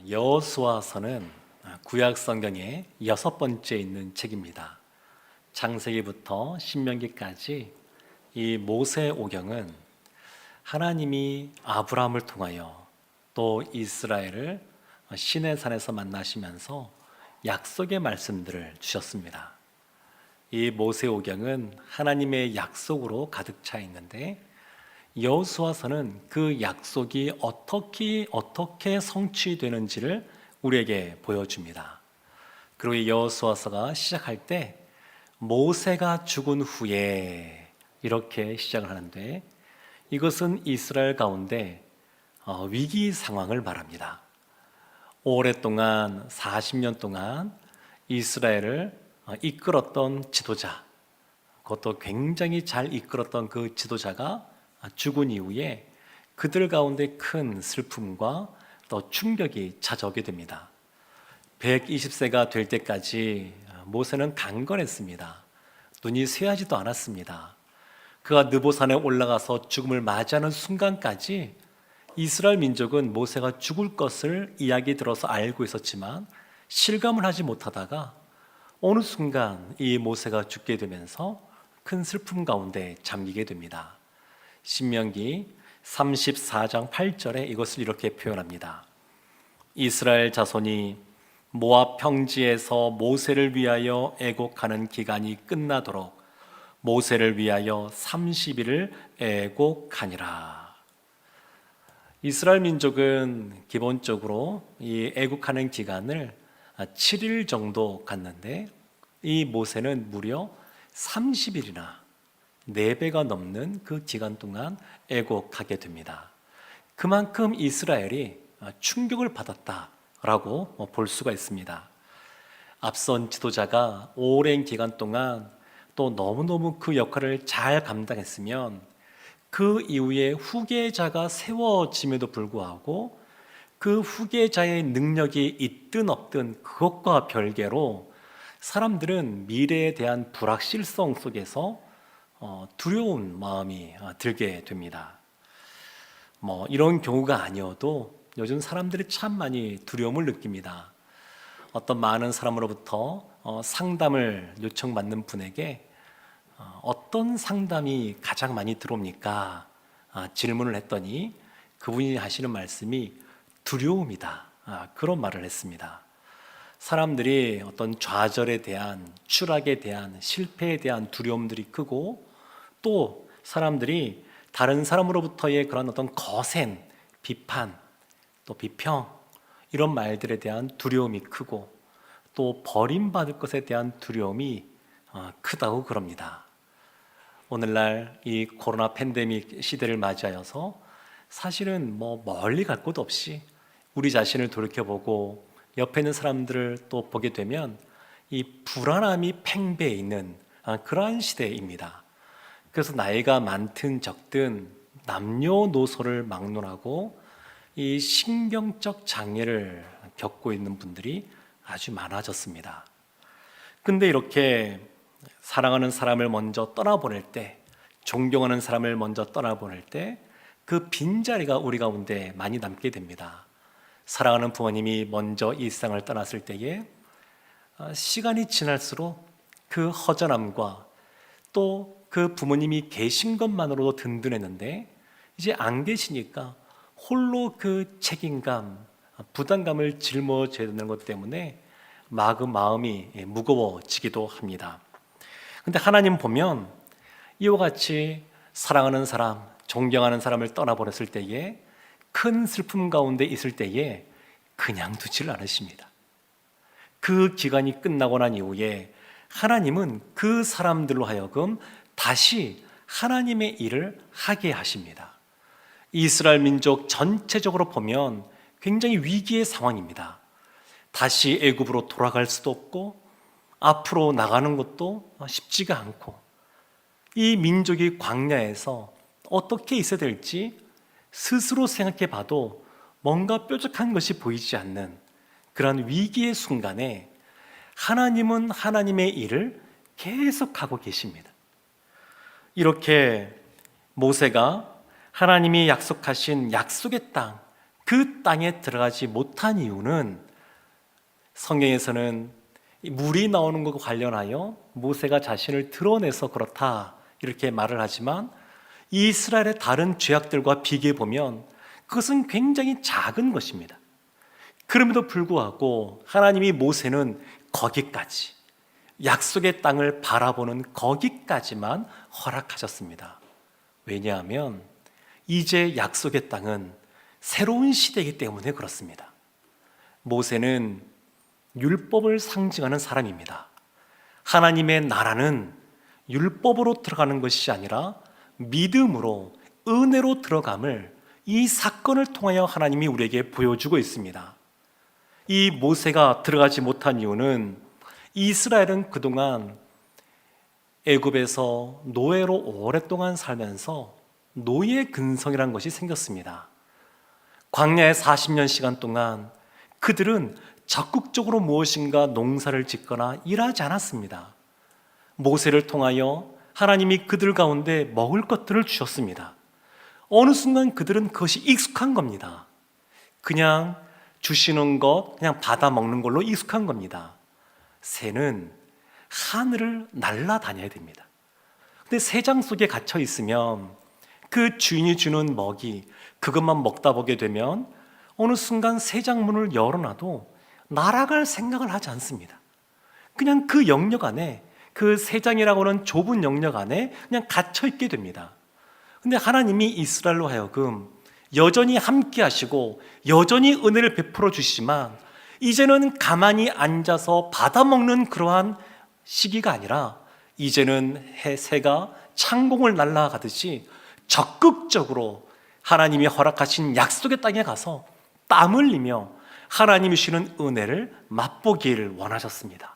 여호수아서는 구약 성경의 6번째 있는 책입니다. 창세기부터 신명기까지 이 모세 오경은 하나님이 아브라함을 통하여 또 이스라엘을 시내산에서 만나시면서 약속의 말씀들을 주셨습니다. 이 모세 오경은 하나님의 약속으로 가득 차 있는데 여호수아서는 그 약속이 어떻게 성취되는지를 우리에게 보여줍니다. 그리고 여호수아서가 시작할 때 모세가 죽은 후에 이렇게 시작을 하는데 이것은 이스라엘 가운데 위기 상황을 말합니다. 오랫동안 40년 동안 이스라엘을 이끌었던 지도자, 그것도 굉장히 잘 이끌었던 그 지도자가 죽은 이후에 그들 가운데 큰 슬픔과 또 충격이 찾아오게 됩니다. 120세가 될 때까지 모세는 강건했습니다. 눈이 쇠하지도 않았습니다. 그가 느보산에 올라가서 죽음을 맞이하는 순간까지 이스라엘 민족은 모세가 죽을 것을 이야기 들어서 알고 있었지만 실감을 하지 못하다가 어느 순간 이 모세가 죽게 되면서 큰 슬픔 가운데 잠기게 됩니다. 신명기 34장 8절에 이것을 이렇게 표현합니다. 이스라엘 자손이 모압 평지에서 모세를 위하여 애곡하는 기간이 끝나도록 모세를 위하여 30일을 애곡하니라. 이스라엘 민족은 기본적으로 이 애곡하는 기간을 7일 정도 갖는데 이 모세는 무려 30일이나 4배가 넘는 그 기간 동안 애곡하게 됩니다. 그만큼 이스라엘이 충격을 받았다라고 볼 수가 있습니다. 앞선 지도자가 오랜 기간 동안 또 너무너무 그 역할을 잘 감당했으면 그 이후에 후계자가 세워짐에도 불구하고 그 후계자의 능력이 있든 없든 그것과 별개로 사람들은 미래에 대한 불확실성 속에서 두려운 마음이 들게 됩니다. 이런 경우가 아니어도 요즘 사람들이 참 많이 두려움을 느낍니다. 어떤 많은 사람으로부터 상담을 요청받는 분에게 어떤 상담이 가장 많이 들어옵니까? 질문을 했더니 그분이 하시는 말씀이 두려움이다. 그런 말을 했습니다. 사람들이 어떤 좌절에 대한, 추락에 대한, 실패에 대한 두려움들이 크고 또 사람들이 다른 사람으로부터의 그런 어떤 거센 비판, 또 비평 이런 말들에 대한 두려움이 크고 또 버림받을 것에 대한 두려움이 크다고 그럽니다. 오늘날 이 코로나 팬데믹 시대를 맞이하여서 사실은 멀리 갈 곳 없이 우리 자신을 돌이켜보고 옆에 있는 사람들을 또 보게 되면 이 불안함이 팽배해 있는 그러한 시대입니다. 그래서 나이가 많든 적든 남녀노소를 막론하고 이 신경적 장애를 겪고 있는 분들이 아주 많아졌습니다. 근데 이렇게 사랑하는 사람을 먼저 떠나보낼 때, 존경하는 사람을 먼저 떠나보낼 때 그 빈자리가 우리 가운데 많이 남게 됩니다. 사랑하는 부모님이 먼저 이 세상을 떠났을 때에 시간이 지날수록 그 허전함과 또 그 부모님이 계신 것만으로도 든든했는데 이제 안 계시니까 홀로 그 책임감, 부담감을 짊어져야 되는 것 때문에 마음이 무거워지기도 합니다. 근데 하나님 보면 이와 같이 사랑하는 사람, 존경하는 사람을 떠나보냈을 때에 큰 슬픔 가운데 있을 때에 그냥 두질 않으십니다. 그 기간이 끝나고 난 이후에 하나님은 그 사람들로 하여금 다시 하나님의 일을 하게 하십니다. 이스라엘 민족 전체적으로 보면 굉장히 위기의 상황입니다. 다시 애굽으로 돌아갈 수도 없고 앞으로 나가는 것도 쉽지가 않고 이 민족이 광야에서 어떻게 있어야 될지 스스로 생각해 봐도 뭔가 뾰족한 것이 보이지 않는 그런 위기의 순간에 하나님은 하나님의 일을 계속하고 계십니다. 이렇게 모세가 하나님이 약속하신 약속의 땅, 그 땅에 들어가지 못한 이유는 성경에서는 물이 나오는 것과 관련하여 모세가 자신을 드러내서 그렇다 이렇게 말을 하지만 이스라엘의 다른 죄악들과 비교해 보면 그것은 굉장히 작은 것입니다. 그럼에도 불구하고 하나님이 모세는 거기까지, 약속의 땅을 바라보는 거기까지만 허락하셨습니다. 왜냐하면 이제 약속의 땅은 새로운 시대이기 때문에 그렇습니다. 모세는 율법을 상징하는 사람입니다. 하나님의 나라는 율법으로 들어가는 것이 아니라 믿음으로, 은혜로 들어감을 이 사건을 통하여 하나님이 우리에게 보여주고 있습니다. 이 모세가 들어가지 못한 이유는 이스라엘은 그동안 애굽에서 노예로 오랫동안 살면서 노예 근성이라는 것이 생겼습니다. 광야의 40년 시간 동안 그들은 적극적으로 무엇인가 농사를 짓거나 일하지 않았습니다. 모세를 통하여 하나님이 그들 가운데 먹을 것들을 주셨습니다. 어느 순간 그들은 그것이 익숙한 겁니다. 그냥 주시는 것, 그냥 받아 먹는 걸로 익숙한 겁니다. 새는 하늘을 날아다녀야 됩니다. 근데 새장 속에 갇혀 있으면 그 주인이 주는 먹이, 그것만 먹다 보게 되면 어느 순간 새장 문을 열어놔도 날아갈 생각을 하지 않습니다. 그냥 그 영역 안에, 그 새장이라고 하는 좁은 영역 안에 그냥 갇혀 있게 됩니다. 근데 하나님이 이스라엘로 하여금 여전히 함께 하시고 여전히 은혜를 베풀어 주시지만 이제는 가만히 앉아서 받아먹는 그러한 시기가 아니라 이제는 새가 창공을 날아가듯이 적극적으로 하나님이 허락하신 약속의 땅에 가서 땀 흘리며 하나님이 주시는 은혜를 맛보기를 원하셨습니다.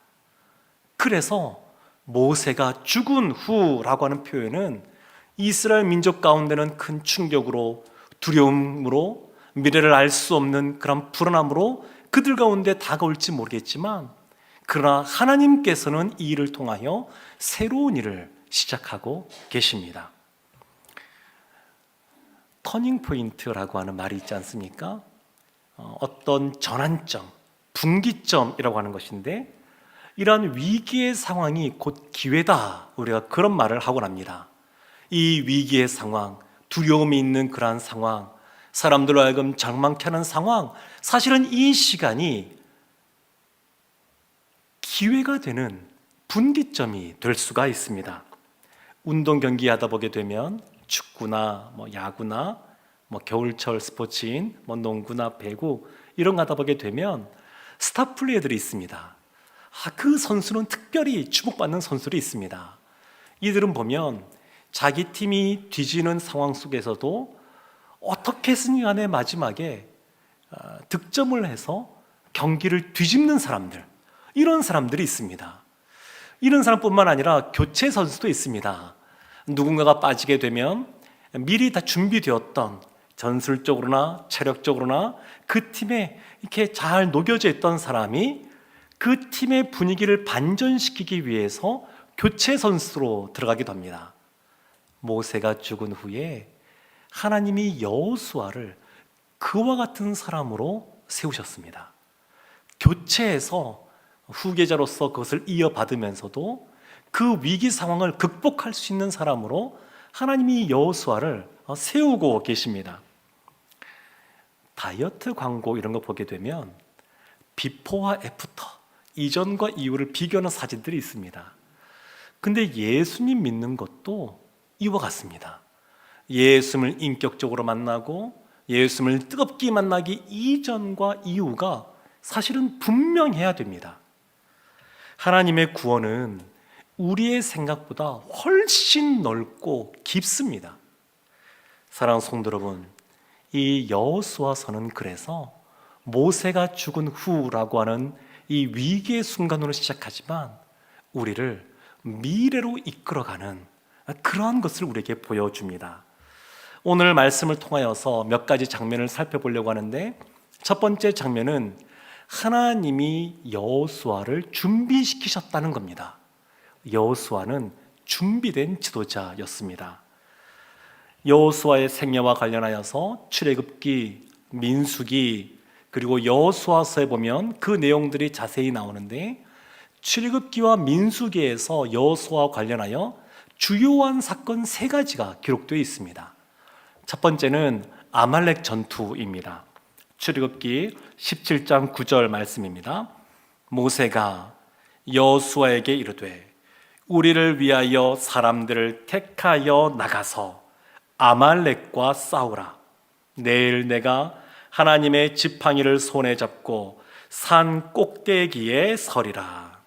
그래서 모세가 죽은 후라고 하는 표현은 이스라엘 민족 가운데는 큰 충격으로, 두려움으로, 미래를 알 수 없는 그런 불안함으로 그들 가운데 다가올지 모르겠지만 그러나 하나님께서는 이 일을 통하여 새로운 일을 시작하고 계십니다. 터닝 포인트라고 하는 말이 있지 않습니까? 어떤 전환점, 분기점이라고 하는 것인데 이러한 위기의 상황이 곧 기회다, 우리가 그런 말을 하곤 합니다. 이 위기의 상황, 두려움이 있는 그러한 상황, 사람들로 하여금 절망케 하는 상황, 사실은 이 시간이 기회가 되는 분기점이 될 수가 있습니다. 운동 경기 하다 보게 되면 축구나 야구나 겨울철 스포츠인 농구나 배구 이런 거 하다 보게 되면 스타 플레이어들이 있습니다. 그 선수는 특별히 주목받는 선수들이 있습니다. 이들은 보면 자기 팀이 뒤지는 상황 속에서도 어떻게든 간에 마지막에 득점을 해서 경기를 뒤집는 사람들, 이런 사람들이 있습니다. 이런 사람뿐만 아니라 교체 선수도 있습니다. 누군가가 빠지게 되면 미리 다 준비되었던, 전술적으로나 체력적으로나 그 팀에 이렇게 잘 녹여져 있던 사람이 그 팀의 분위기를 반전시키기 위해서 교체 선수로 들어가기도 합니다. 모세가 죽은 후에 하나님이 여호수아를 그와 같은 사람으로 세우셨습니다. 교체해서 후계자로서 그것을 이어받으면서도 그 위기 상황을 극복할 수 있는 사람으로 하나님이 여호수아를 세우고 계십니다. 다이어트 광고 이런 거 보게 되면 비포와 애프터, 이전과 이후를 비교하는 사진들이 있습니다. 근데 예수님 믿는 것도 이와 같습니다. 예수님을 인격적으로 만나고 예수님을 뜨겁게 만나기 이전과 이후가 사실은 분명해야 됩니다. 하나님의 구원은 우리의 생각보다 훨씬 넓고 깊습니다. 사랑하는 성도 여러분, 이 여호수아서는 그래서 모세가 죽은 후라고 하는 이 위기의 순간으로 시작하지만 우리를 미래로 이끌어가는 그러한 것을 우리에게 보여줍니다. 오늘 말씀을 통하여서 몇 가지 장면을 살펴보려고 하는데 첫 번째 장면은 하나님이 여호수아를 준비시키셨다는 겁니다. 여호수아는 준비된 지도자였습니다. 여호수아의 생애와 관련하여서 출애굽기, 민수기 그리고 여호수아서에 보면 그 내용들이 자세히 나오는데, 출애굽기와 민수기에서 여호수아와 관련하여 주요한 사건 3가지가 기록되어 있습니다. 첫 번째는 아말렉 전투입니다. 출애굽기 17장 9절 말씀입니다. 모세가 여호수아에게 이르되 우리를 위하여 사람들을 택하여 나가서 아말렉과 싸우라. 내일 내가 하나님의 지팡이를 손에 잡고 산 꼭대기에 서리라.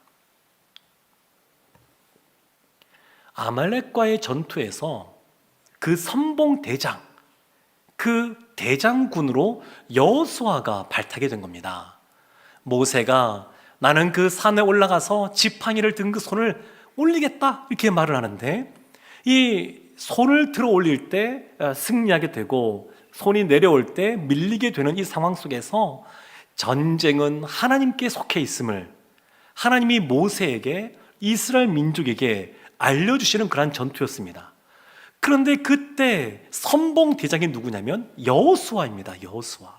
아말렉과의 전투에서 그 선봉 대장, 그 대장군으로 여호수아가 발탁이 된 겁니다. 모세가 나는 그 산에 올라가서 지팡이를 든 그 손을 올리겠다 이렇게 말을 하는데, 이 손을 들어 올릴 때 승리하게 되고 손이 내려올 때 밀리게 되는 이 상황 속에서 전쟁은 하나님께 속해 있음을 하나님이 모세에게, 이스라엘 민족에게 알려주시는 그런 전투였습니다. 그런데 그때 선봉 대장이 누구냐면 여호수아입니다. 여호수아.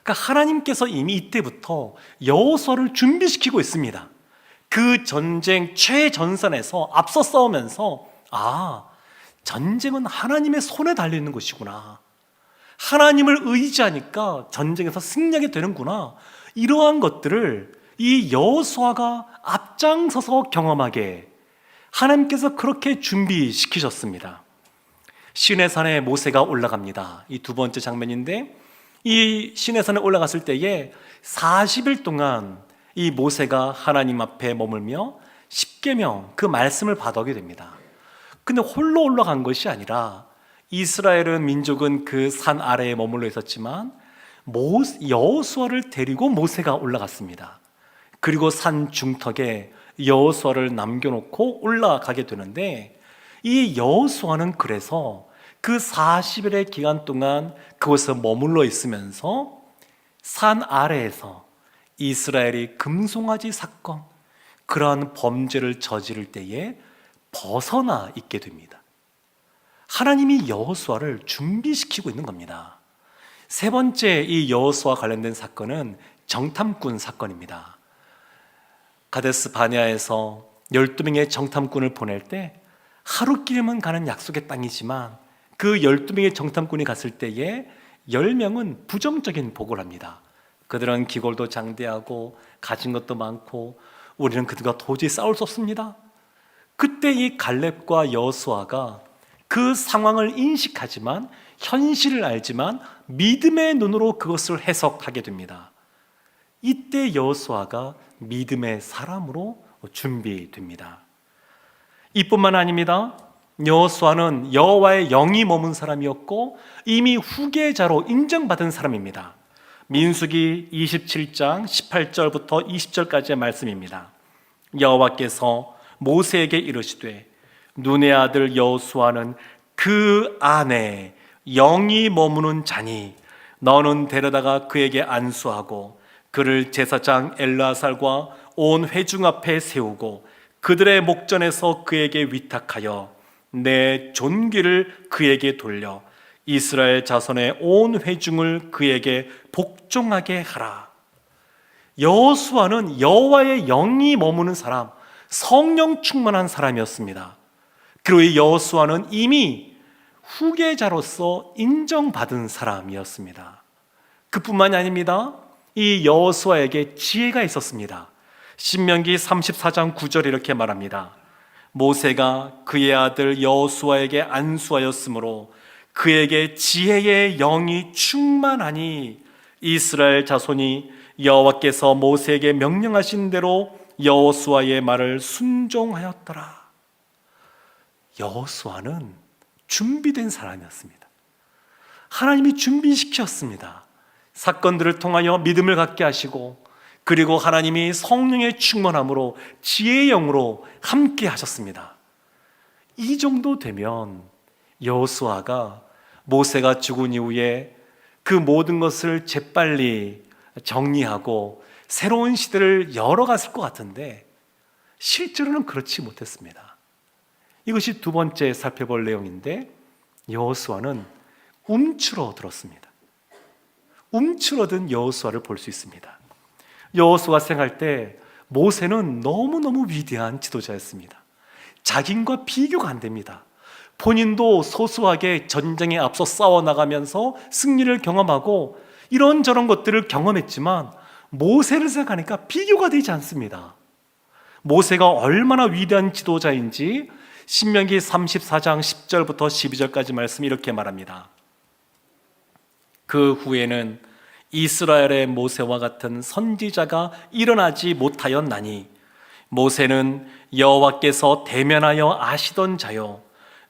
그러니까 하나님께서 이미 이때부터 여호수아를 준비시키고 있습니다. 그 전쟁 최전선에서 앞서 싸우면서 전쟁은 하나님의 손에 달려있는 것이구나, 하나님을 의지하니까 전쟁에서 승리하게 되는구나, 이러한 것들을 이 여호수아가 앞장서서 경험하게 하나님께서 그렇게 준비시키셨습니다. 시내산에 모세가 올라갑니다. 이 2번째 장면인데, 이 시내산에 올라갔을 때에 40일 동안 이 모세가 하나님 앞에 머물며 십계명 그 말씀을 받아오게 됩니다. 근데 홀로 올라간 것이 아니라 이스라엘은 민족은 그 산 아래에 머물러 있었지만 여호수아를 데리고 모세가 올라갔습니다. 그리고 산 중턱에 여호수아를 남겨놓고 올라가게 되는데, 이 여호수아는 그래서 그 40일의 기간 동안 그곳에 머물러 있으면서 산 아래에서 이스라엘이 금송아지 사건, 그러한 범죄를 저지를 때에 벗어나 있게 됩니다. 하나님이 여호수아를 준비시키고 있는 겁니다. 3번째 이 여호수아와 관련된 사건은 정탐꾼 사건입니다. 가데스 바네아에서 12명의 정탐꾼을 보낼 때 하루길만 가는 약속의 땅이지만 그 12명의 정탐꾼이 갔을 때에 10명은 부정적인 보고를 합니다. 그들은 기골도 장대하고 가진 것도 많고 우리는 그들과 도저히 싸울 수 없습니다. 그때 이 갈렙과 여호수아가 그 상황을 인식하지만, 현실을 알지만 믿음의 눈으로 그것을 해석하게 됩니다. 이때 여호수아가 믿음의 사람으로 준비됩니다. 이뿐만 아닙니다. 여호수아는 여호와의 영이 머문 사람이었고 이미 후계자로 인정받은 사람입니다. 민수기 27장 18절부터 20절까지의 말씀입니다. 여호와께서 모세에게 이르시되 눈의 아들 여호수아는 그 안에 영이 머무는 자니 너는 데려다가 그에게 안수하고 그를 제사장 엘르아살과 온 회중 앞에 세우고 그들의 목전에서 그에게 위탁하여 내 존귀를 그에게 돌려 이스라엘 자손의 온 회중을 그에게 복종하게 하라. 여호수아는 여호와의 영이 머무는 사람, 성령 충만한 사람이었습니다. 그리고 이 여호수아는 이미 후계자로서 인정받은 사람이었습니다. 그뿐만이 아닙니다. 이 여호수아에게 지혜가 있었습니다. 신명기 34장 9절 이렇게 말합니다. 모세가 그의 아들 여호수아에게 안수하였으므로 그에게 지혜의 영이 충만하니 이스라엘 자손이 여호와께서 모세에게 명령하신 대로 여호수아의 말을 순종하였더라. 여호수아는 준비된 사람이었습니다. 하나님이 준비시켰습니다. 사건들을 통하여 믿음을 갖게 하시고, 그리고 하나님이 성령의 충만함으로 지혜의 영으로 함께 하셨습니다. 이 정도 되면 여호수아가 모세가 죽은 이후에 그 모든 것을 재빨리 정리하고 새로운 시대를 열어갔을 것 같은데 실제로는 그렇지 못했습니다. 이것이 2번째 살펴볼 내용인데, 여호수아는 움츠러들었습니다. 움츠러든 여호수아를 볼 수 있습니다. 여호수아 생활 때 모세는 너무너무 위대한 지도자였습니다. 자기과 비교가 안 됩니다. 본인도 소소하게 전쟁에 앞서 싸워나가면서 승리를 경험하고 이런저런 것들을 경험했지만 모세를 생각하니까 비교가 되지 않습니다. 모세가 얼마나 위대한 지도자인지 신명기 34장 10절부터 12절까지 말씀이 이렇게 말합니다. 그 후에는 이스라엘의 모세와 같은 선지자가 일어나지 못하였나니 모세는 여호와께서 대면하여 아시던 자요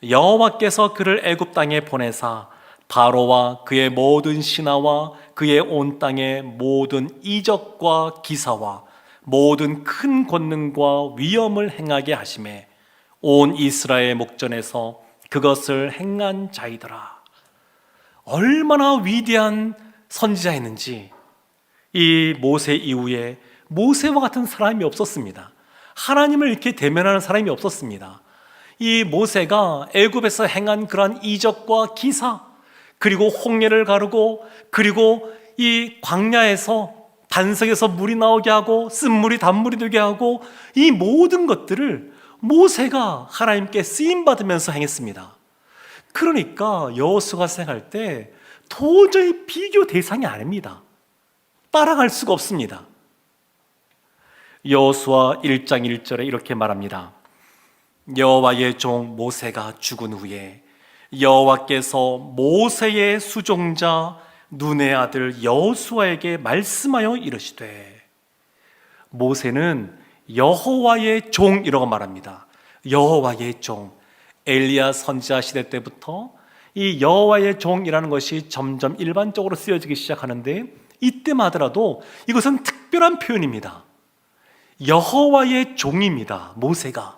여호와께서 그를 애굽 땅에 보내사 바로와 그의 모든 신하와 그의 온 땅의 모든 이적과 기사와 모든 큰 권능과 위엄을 행하게 하심에 온 이스라엘 목전에서 그것을 행한 자이더라. 얼마나 위대한 선지자였는지. 이 모세 이후에 모세와 같은 사람이 없었습니다. 하나님을 이렇게 대면하는 사람이 없었습니다. 이 모세가 애굽에서 행한 그러한 이적과 기사, 그리고 홍해를 가르고, 그리고 이 광야에서 반석에서 물이 나오게 하고 쓴물이 단물이 되게 하고, 이 모든 것들을 모세가 하나님께 쓰임 받으면서 행했습니다. 그러니까 여호수아가 생각할 때 도저히 비교 대상이 아닙니다. 따라갈 수가 없습니다. 여호수아 1장 1절에 이렇게 말합니다. 여호와의 종 모세가 죽은 후에 여호와께서 모세의 수종자 눈의 아들 여호수아에게 말씀하여 이르시되, 모세는 여호와의 종이라고 말합니다. 여호와의 종. 엘리야 선지자 시대 때부터 이 여호와의 종이라는 것이 점점 일반적으로 쓰여지기 시작하는데, 이때만 하더라도 이것은 특별한 표현입니다. 여호와의 종입니다, 모세가.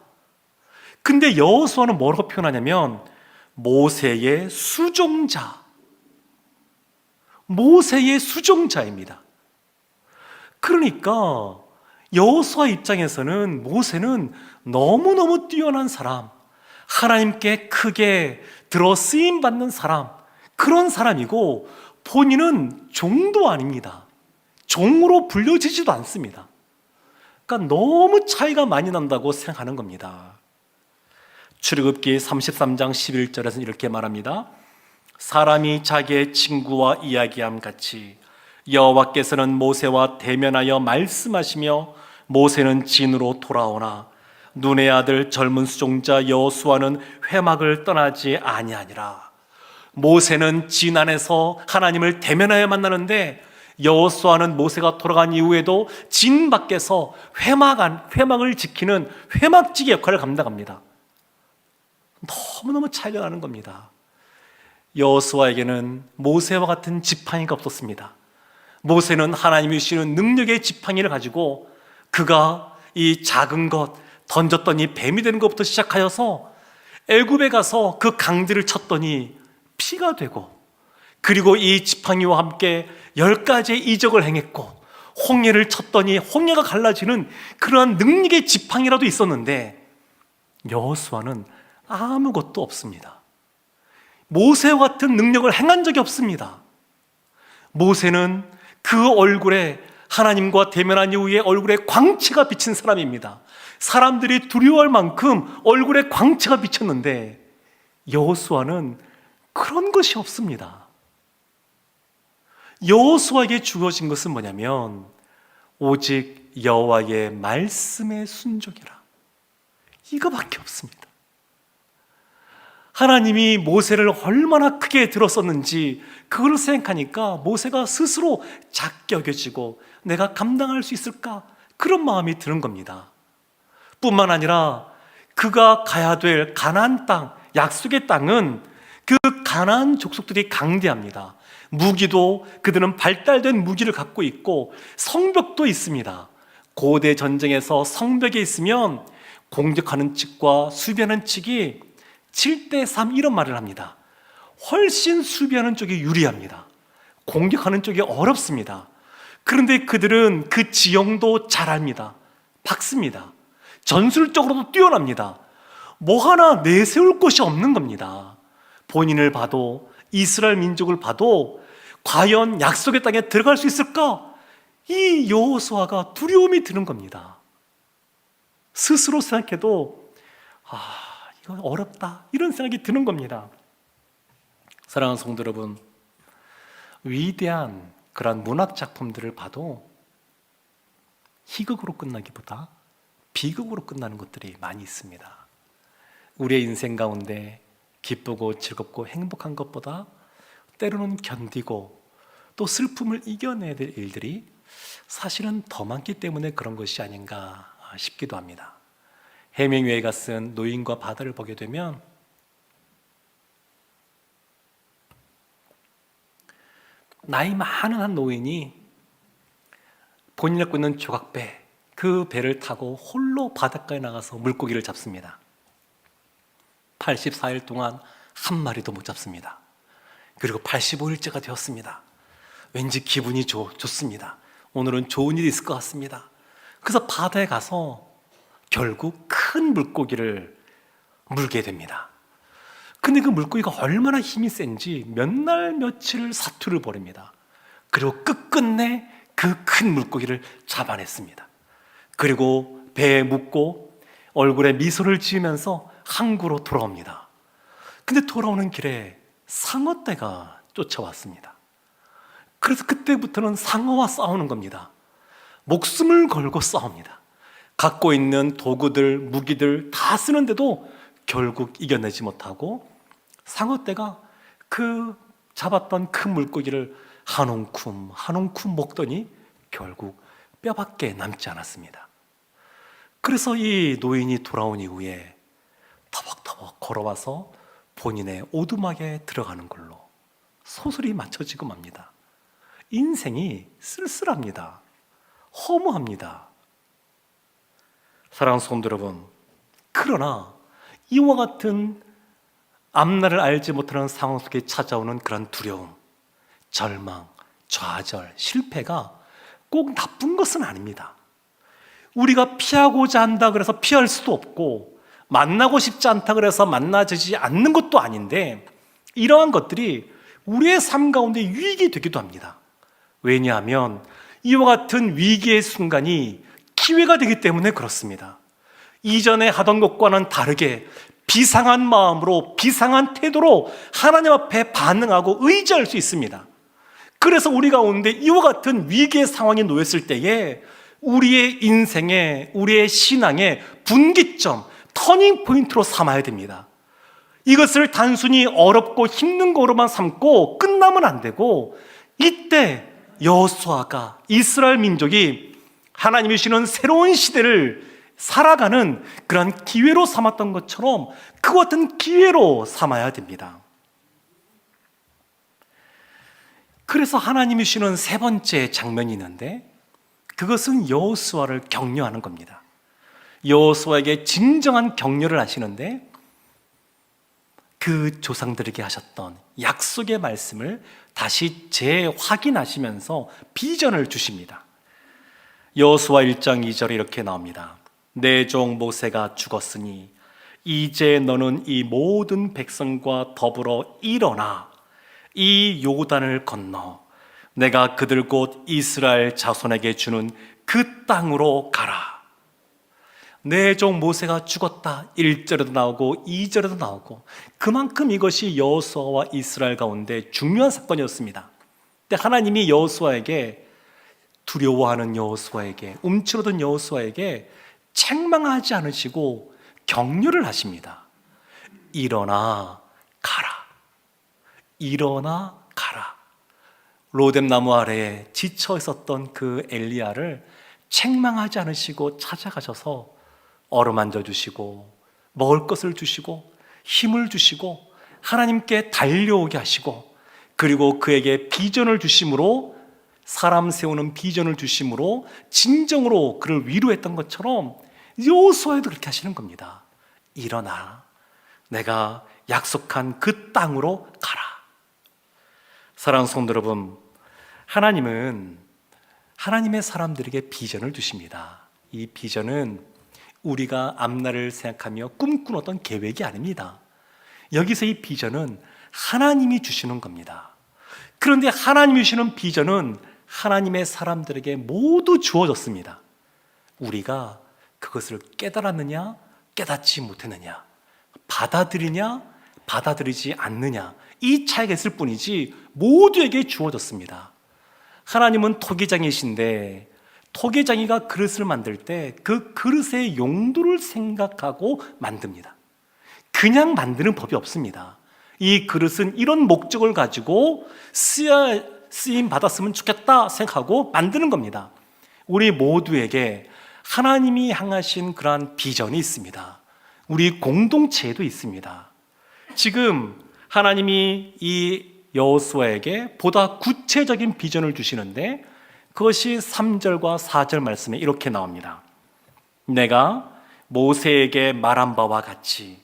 근데 여호수아는 뭐라고 표현하냐면 모세의 수종자, 모세의 수종자입니다. 그러니까 여호수아 입장에서는 모세는 너무너무 뛰어난 사람, 하나님께 크게 들어 쓰임 받는 사람, 그런 사람이고 본인은 종도 아닙니다. 종으로 불려지지도 않습니다. 그러니까 너무 차이가 많이 난다고 생각하는 겁니다. 출애굽기 33장 11절에서는 이렇게 말합니다. 사람이 자기의 친구와 이야기함 같이 여호와께서는 모세와 대면하여 말씀하시며 모세는 진으로 돌아오나 눈의 아들 젊은 수종자 여호수아는 회막을 떠나지 아니하니라. 모세는 진 안에서 하나님을 대면하여 만나는데 여호수아는 모세가 돌아간 이후에도 진 밖에서 회막을 지키는 회막지기 역할을 감당합니다. 너무너무 차이가 나는 겁니다. 여호수아에게는 모세와 같은 지팡이가 없었습니다. 모세는 하나님이 주시는 능력의 지팡이를 가지고 그가 이 작은 것 던졌더니 뱀이 되는 것부터 시작하여서 애굽에 가서 그 강들을 쳤더니 피가 되고, 그리고 이 지팡이와 함께 10가지의 이적을 행했고, 홍해를 쳤더니 홍해가 갈라지는 그러한 능력의 지팡이라도 있었는데 여호수아는 아무것도 없습니다. 모세와 같은 능력을 행한 적이 없습니다. 모세는 그 얼굴에, 하나님과 대면한 이후에 얼굴에 광채가 비친 사람입니다. 사람들이 두려워할 만큼 얼굴에 광채가 비쳤는데 여호수아는 그런 것이 없습니다. 여호수아에게 주어진 것은 뭐냐면 오직 여호와의 말씀에 순종이라, 이거밖에 없습니다. 하나님이 모세를 얼마나 크게 들었었는지 그걸 생각하니까 모세가 스스로 작게 여겨지고 내가 감당할 수 있을까, 그런 마음이 드는 겁니다. 뿐만 아니라 그가 가야 될 가나안 땅, 약속의 땅은 그 가나안 족속들이 강대합니다. 무기도 그들은 발달된 무기를 갖고 있고 성벽도 있습니다. 고대 전쟁에서 성벽에 있으면 공격하는 측과 수비하는 측이 7대3 이런 말을 합니다. 훨씬 수비하는 쪽이 유리합니다. 공격하는 쪽이 어렵습니다. 그런데 그들은 그 지형도 잘 압니다. 박습니다. 전술적으로도 뛰어납니다. 뭐 하나 내세울 곳이 없는 겁니다. 본인을 봐도, 이스라엘 민족을 봐도 과연 약속의 땅에 들어갈 수 있을까? 이 여호수아가 두려움이 드는 겁니다. 스스로 생각해도 이거 어렵다 이런 생각이 드는 겁니다. 사랑하는 성도 여러분, 위대한 그런 문학 작품들을 봐도 희극으로 끝나기보다 비극으로 끝나는 것들이 많이 있습니다. 우리의 인생 가운데 기쁘고 즐겁고 행복한 것보다 때로는 견디고 또 슬픔을 이겨내야 될 일들이 사실은 더 많기 때문에 그런 것이 아닌가 싶기도 합니다. 해밍웨이가 쓴 노인과 바다를 보게 되면 나이 많은 한 노인이 본인이 갖고 있는 조각배, 그 배를 타고 홀로 바닷가에 나가서 물고기를 잡습니다. 84일 동안 한 마리도 못 잡습니다. 그리고 85일째가 되었습니다. 왠지 기분이 좋습니다. 오늘은 좋은 일이 있을 것 같습니다. 그래서 바다에 가서 결국 큰 물고기를 물게 됩니다. 근데 그 물고기가 얼마나 힘이 센지 몇 날 며칠 사투를 벌입니다. 그리고 끝끝내 그 큰 물고기를 잡아냈습니다. 그리고 배에 묻고 얼굴에 미소를 지으면서 항구로 돌아옵니다. 근데 돌아오는 길에 상어떼가 쫓아왔습니다. 그래서 그때부터는 상어와 싸우는 겁니다. 목숨을 걸고 싸웁니다. 갖고 있는 도구들, 무기들 다 쓰는데도 결국 이겨내지 못하고 상어떼가 그 잡았던 큰 물고기를 한 움큼 먹더니 결국 뼈밖에 남지 않았습니다. 그래서 이 노인이 돌아온 이후에 터벅터벅 걸어와서 본인의 오두막에 들어가는 걸로 소설이 맞춰지고 맙니다. 인생이 쓸쓸합니다. 허무합니다. 사랑하는 성도 여러분, 그러나 이와 같은 앞날을 알지 못하는 상황 속에 찾아오는 그런 두려움, 절망, 좌절, 실패가 꼭 나쁜 것은 아닙니다. 우리가 피하고자 한다 그래서 피할 수도 없고 만나고 싶지 않다 그래서 만나지지 않는 것도 아닌데 이러한 것들이 우리의 삶 가운데 유익이 되기도 합니다. 왜냐하면 이와 같은 위기의 순간이 기회가 되기 때문에 그렇습니다. 이전에 하던 것과는 다르게 비상한 마음으로 비상한 태도로 하나님 앞에 반응하고 의지할 수 있습니다. 그래서 우리 가운데 이와 같은 위기의 상황이 놓였을 때에 우리의 인생에, 우리의 신앙의 분기점, 터닝 포인트로 삼아야 됩니다. 이것을 단순히 어렵고 힘든 거로만 삼고 끝나면 안 되고, 이때 여호수아가 이스라엘 민족이 하나님이 주시는 새로운 시대를 살아가는 그런 기회로 삼았던 것처럼 그와 같은 기회로 삼아야 됩니다. 그래서 하나님이 주시는 세 번째 장면이 있는데 그것은 여호수아를 격려하는 겁니다. 여호수아에게 진정한 격려를 하시는데 그 조상들에게 하셨던 약속의 말씀을 다시 재확인하시면서 비전을 주십니다. 여호수아 1장 2절에 이렇게 나옵니다. 내 종 모세가 죽었으니 이제 너는 이 모든 백성과 더불어 일어나 이 요단을 건너 내가 그들 곧 이스라엘 자손에게 주는 그 땅으로 가라. 내 종 모세가 죽었다 1절에도 나오고 2절에도 나오고 그만큼 이것이 여호수아와 이스라엘 가운데 중요한 사건이었습니다. 근데 하나님이 여호수아에게 두려워하는 여호수아에게 움츠러든 여호수아에게 책망하지 않으시고 격려를 하십니다. 일어나 가라. 일어나 가라. 로뎀나무 아래에 지쳐 있었던 그 엘리야를 책망하지 않으시고 찾아가셔서 어루만져 주시고 먹을 것을 주시고 힘을 주시고 하나님께 달려오게 하시고 그리고 그에게 비전을 주심으로 사람 세우는 비전을 주심으로 진정으로 그를 위로했던 것처럼 여호수아에도 그렇게 하시는 겁니다. 일어나 내가 약속한 그 땅으로 가라. 사랑하는 성도 여러분, 하나님은 하나님의 사람들에게 비전을 주십니다. 이 비전은 우리가 앞날을 생각하며 꿈꾸는 어떤 계획이 아닙니다. 여기서 이 비전은 하나님이 주시는 겁니다. 그런데 하나님이 주시는 비전은 하나님의 사람들에게 모두 주어졌습니다. 우리가 그것을 깨달았느냐, 깨닫지 못했느냐, 받아들이냐, 받아들이지 않느냐, 이 차이가 있을 뿐이지 모두에게 주어졌습니다. 하나님은 토기장이신데 토기장이가 그릇을 만들 때 그 그릇의 용도를 생각하고 만듭니다. 그냥 만드는 법이 없습니다. 이 그릇은 이런 목적을 가지고 쓰임 받았으면 좋겠다 생각하고 만드는 겁니다. 우리 모두에게 하나님이 향하신 그러한 비전이 있습니다. 우리 공동체에도 있습니다. 지금 하나님이 이 여호수아에게 보다 구체적인 비전을 주시는데 그것이 3절과 4절 말씀에 이렇게 나옵니다. 내가 모세에게 말한 바와 같이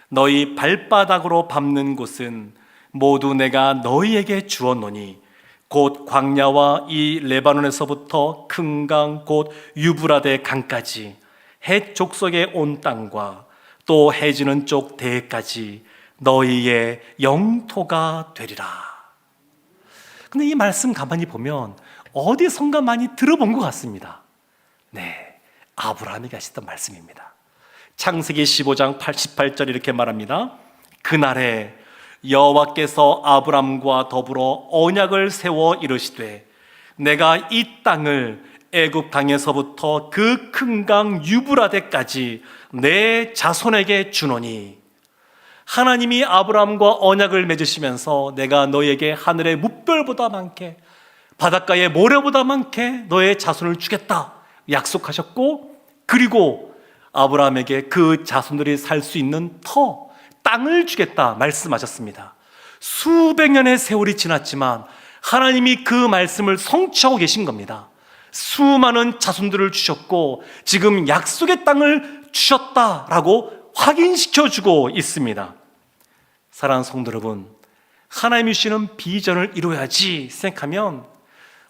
너희 발바닥으로 밟는 곳은 모두 내가 너희에게 주었노니 곧 광야와 이 레바논에서부터 큰 강 곧 유브라데 강까지 헷 족속의 온 땅과 또 해지는 쪽 대까지 너희의 영토가 되리라. 근데 이 말씀 가만히 보면 어디선가 많이 들어본 것 같습니다. 네, 아브라함이 하셨던 말씀입니다. 창세기 15장 88절 이렇게 말합니다. 그날에 여호와께서 아브람과 더불어 언약을 세워 이르시되 내가 이 땅을 애굽 강에서부터 그 큰 강 유브라데까지 내 자손에게 주노니, 하나님이 아브람과 언약을 맺으시면서 내가 너에게 하늘의 뭇별보다 많게 바닷가의 모래보다 많게 너의 자손을 주겠다 약속하셨고, 그리고 아브라함에게 그 자손들이 살 수 있는 땅을 주겠다 말씀하셨습니다. 수백 년의 세월이 지났지만 하나님이 그 말씀을 성취하고 계신 겁니다. 수많은 자손들을 주셨고 지금 약속의 땅을 주셨다라고 확인시켜주고 있습니다. 사랑하는 성도 여러분, 하나님이 주시는 비전을 이루어야지 생각하면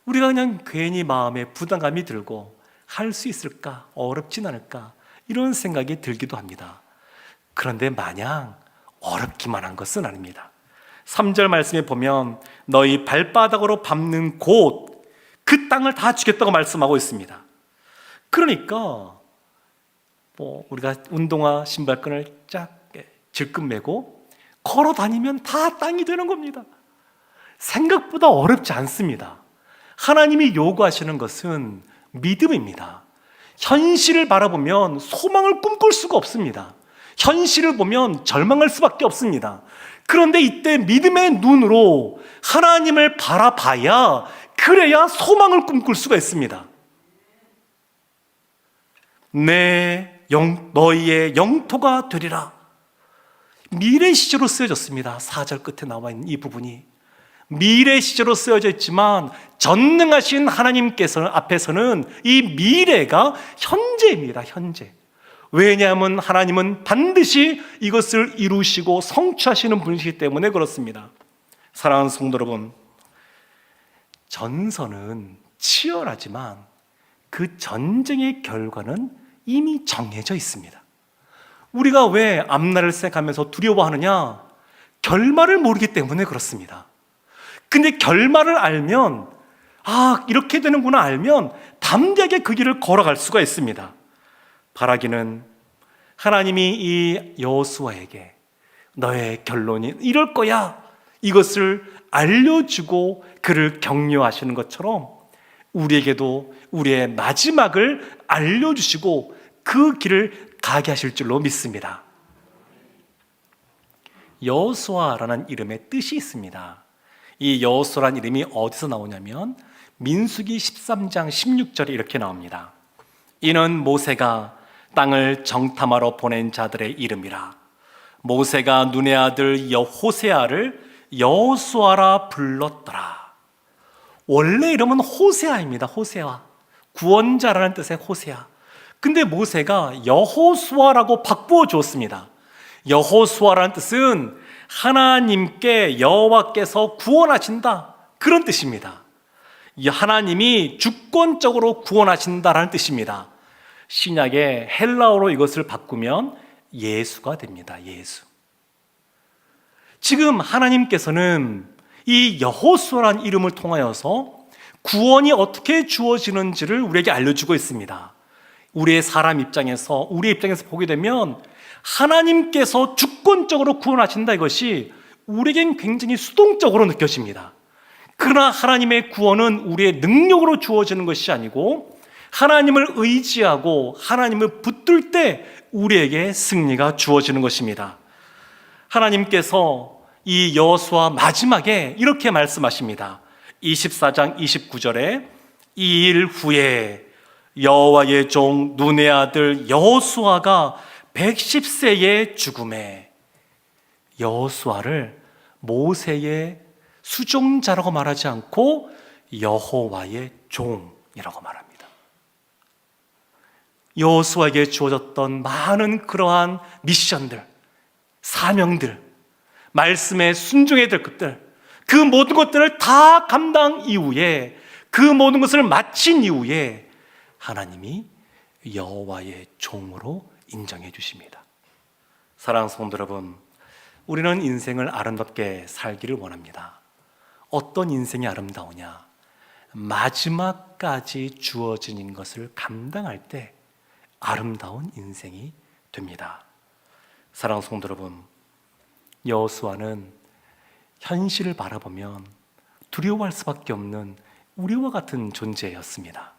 우리가 그냥 괜히 마음에 부담감이 들고 할 수 있을까? 어렵진 않을까? 이런 생각이 들기도 합니다. 그런데 마냥 어렵기만 한 것은 아닙니다. 3절 말씀에 보면 너희 발바닥으로 밟는 곳, 그 땅을 다 주겠다고 말씀하고 있습니다. 그러니까 우리가 운동화 신발끈을 쫙 질끈 매고 걸어 다니면 다 땅이 되는 겁니다. 생각보다 어렵지 않습니다. 하나님이 요구하시는 것은 믿음입니다. 현실을 바라보면 소망을 꿈꿀 수가 없습니다. 현실을 보면 절망할 수밖에 없습니다. 그런데 이때 믿음의 눈으로 하나님을 바라봐야, 그래야 소망을 꿈꿀 수가 있습니다. 너희의 영토가 되리라. 미래 시제로 쓰여졌습니다. 4절 끝에 나와 있는 이 부분이 미래 시제로 쓰여져 있지만 전능하신 하나님께서는 앞에서는 이 미래가 현재입니다. 현재. 왜냐하면 하나님은 반드시 이것을 이루시고 성취하시는 분이시기 때문에 그렇습니다. 사랑하는 성도 여러분, 전선은 치열하지만 그 전쟁의 결과는 이미 정해져 있습니다. 우리가 왜 앞날을 생각하면서 두려워하느냐? 결말을 모르기 때문에 그렇습니다. 근데 결말을 알면, 이렇게 되는구나 알면 담대하게 그 길을 걸어갈 수가 있습니다. 바라기는 하나님이 이 여호수아에게 너의 결론이 이럴 거야, 이것을 알려주고 그를 격려하시는 것처럼 우리에게도 우리의 마지막을 알려주시고 그 길을 가게 하실 줄로 믿습니다. 여호수아라는 이름의 뜻이 있습니다. 이 여호수아라는 이름이 어디서 나오냐면 민수기 13장 16절에 이렇게 나옵니다. 이는 모세가 땅을 정탐하러 보낸 자들의 이름이라. 모세가 눈의 아들 호세아를 여호수아라 불렀더라. 원래 이름은 호세아입니다. 호세아, 구원자라는 뜻의 호세아. 근데 모세가 여호수아라고 바꾸어 주었습니다. 여호수아라는 뜻은 하나님께 여호와께서 구원하신다, 그런 뜻입니다. 하나님이 주권적으로 구원하신다라는 뜻입니다. 신약의 헬라어로 이것을 바꾸면 예수가 됩니다. 예수. 지금 하나님께서는 이 여호수아라는 이름을 통하여서 구원이 어떻게 주어지는지를 우리에게 알려주고 있습니다. 우리의 입장에서 보게 되면 하나님께서 주권적으로 구원하신다, 이것이 우리에겐 굉장히 수동적으로 느껴집니다. 그러나 하나님의 구원은 우리의 능력으로 주어지는 것이 아니고 하나님을 의지하고 하나님을 붙들 때 우리에게 승리가 주어지는 것입니다. 하나님께서 이 여호수아 마지막에 이렇게 말씀하십니다. 24장 29절에 이 일 후에 여호와의 종 눈의 아들 여호수아가 110세에 죽음에, 여호수아를 모세의 수종자라고 말하지 않고 여호와의 종이라고 말합니다. 여호수아에게 주어졌던 많은 그러한 미션들, 사명들, 말씀에 순종해야 될 것들, 그 모든 것들을 다 감당 이후에, 그 모든 것을 마친 이후에 하나님이 여호와의 종으로 인정해 주십니다. 사랑하는 성도 여러분, 우리는 인생을 아름답게 살기를 원합니다. 어떤 인생이 아름다우냐? 마지막까지 주어진 것을 감당할 때 아름다운 인생이 됩니다. 사랑하는 성도 여러분, 여호수아는 현실을 바라보면 두려워할 수밖에 없는 우리와 같은 존재였습니다.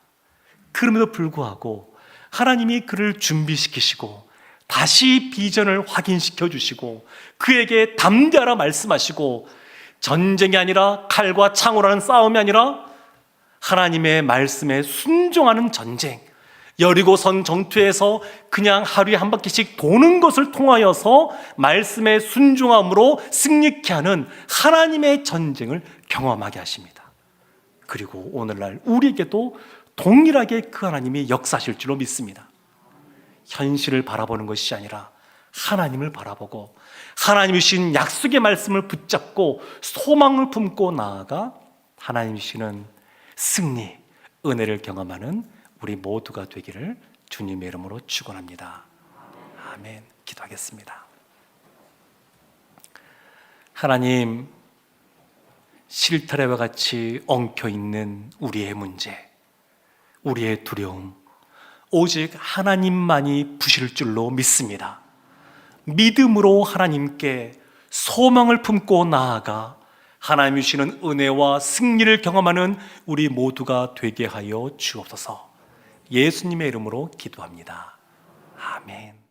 그럼에도 불구하고 하나님이 그를 준비시키시고 다시 비전을 확인시켜 주시고 그에게 담대하라 말씀하시고, 전쟁이 아니라 칼과 창으로라는 싸움이 아니라 하나님의 말씀에 순종하는 전쟁, 여리고성 전투에서 그냥 하루에 한 바퀴씩 도는 것을 통하여서 말씀에 순종함으로 승리케 하는 하나님의 전쟁을 경험하게 하십니다. 그리고 오늘날 우리에게도 동일하게 그 하나님이 역사하실 줄로 믿습니다. 현실을 바라보는 것이 아니라 하나님을 바라보고 하나님이 주신 약속의 말씀을 붙잡고 소망을 품고 나아가 하나님이 주시는 승리, 은혜를 경험하는 우리 모두가 되기를 주님의 이름으로 축원합니다. 아멘. 기도하겠습니다. 하나님, 실타래와 같이 엉켜있는 우리의 문제, 우리의 두려움, 오직 하나님만이 푸실 줄로 믿습니다. 믿음으로 하나님께 소망을 품고 나아가 하나님이 주시는 은혜와 승리를 경험하는 우리 모두가 되게 하여 주옵소서. 예수님의 이름으로 기도합니다. 아멘.